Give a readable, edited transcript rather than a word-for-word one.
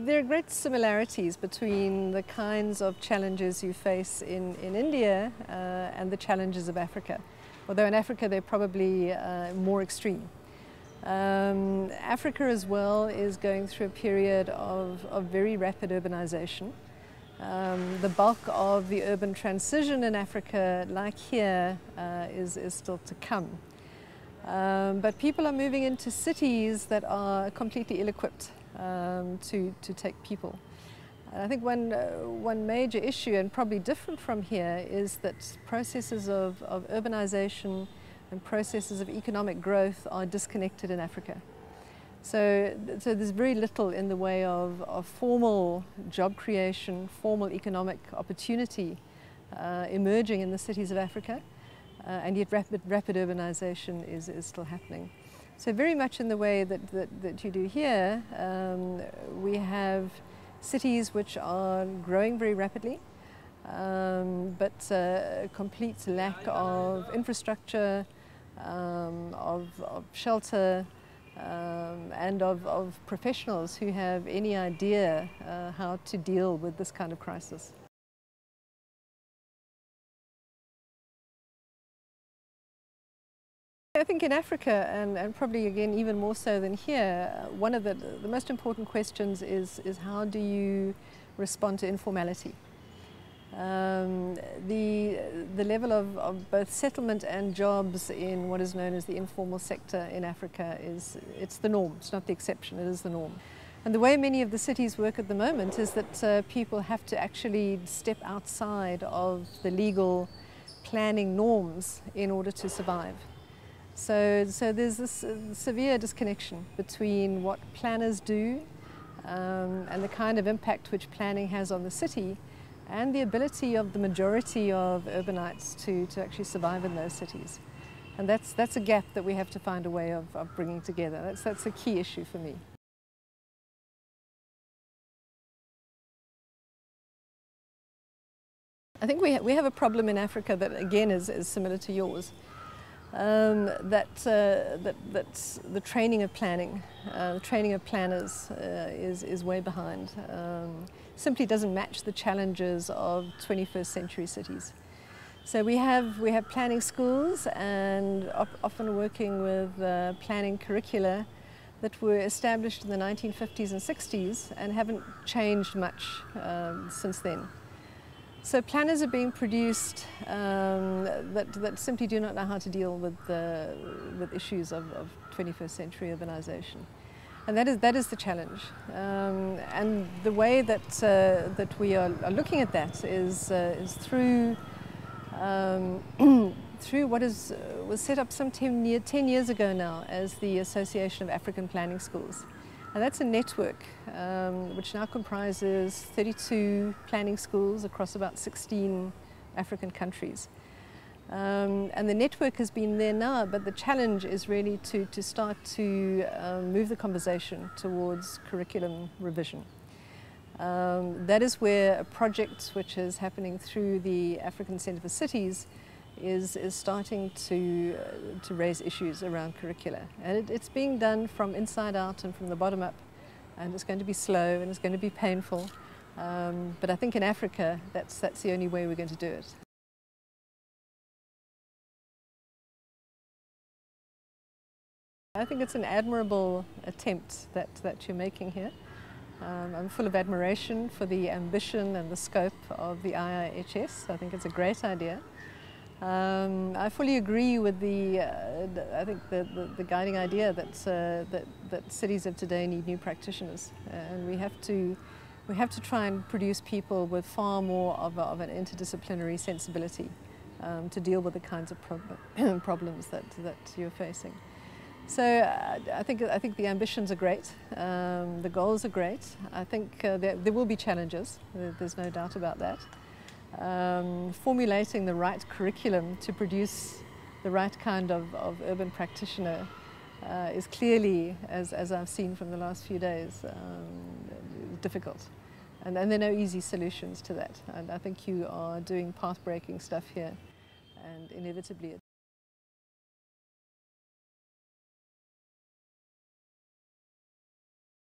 There are great similarities between the kinds of challenges you face in India and the challenges of Africa, although in Africa they're probably more extreme. Africa as well is going through a period of very rapid urbanization. The bulk of the urban transition in Africa, like here, is still to come. But people are moving into cities that are completely ill-equipped to take people. I think one major issue, and probably different from here, is that processes of urbanization and processes of economic growth are disconnected in Africa. So there's very little in the way of formal job creation, formal economic opportunity emerging in the cities of Africa, and yet rapid urbanization is still happening. So very much in the way that you do here, we have cities which are growing very rapidly, but a complete lack of infrastructure, of shelter, and of professionals who have any idea how to deal with this kind of crisis. I think in Africa, and probably again even more so than here, one of the most important questions is how do you respond to informality? The level of both settlement and jobs in what is known as the informal sector in Africa it's the norm. It's not the exception, it is the norm. And the way many of the cities work at the moment is that people have to actually step outside of the legal planning norms in order to survive. So there's this severe disconnection between what planners do and the kind of impact which planning has on the city and the ability of the majority of urbanites to actually survive in those cities. And that's a gap that we have to find a way of bringing together. That's a key issue for me. I think we have a problem in Africa that again is similar to yours. That's the training of planning, the training of planners is way behind. Simply doesn't match the challenges of 21st century cities. So we have planning schools and often working with planning curricula that were established in the 1950s and 60s and haven't changed much since then. So planners are being produced that simply do not know how to deal with issues of 21st century urbanization. And that is the challenge. And the way that we are looking at that is through through what was set up some 10 years ago now as the Association of African Planning Schools. And that's a network which now comprises 32 planning schools across about 16 African countries. And the network has been there now, but the challenge is really to start to move the conversation towards curriculum revision. That is where a project which is happening through the African Centre for Cities is starting to raise issues around curricula. And it's being done from inside out and from the bottom up, and it's going to be slow and it's going to be painful. But I think in Africa that's the only way we're going to do it. I think it's an admirable attempt that you're making here. I'm full of admiration for the ambition and the scope of the IIHS. I think it's a great idea. I fully agree with I think the guiding idea that cities of today need new practitioners, and we have to try and produce people with far more of an interdisciplinary sensibility to deal with the kinds of problems that you're facing. So I think the ambitions are great, the goals are great. I think there will be challenges. There's no doubt about that. Formulating the right curriculum to produce the right kind of urban practitioner is clearly, as I've seen from the last few days, difficult. And there are no easy solutions to that. And I think you are doing path-breaking stuff here, and inevitably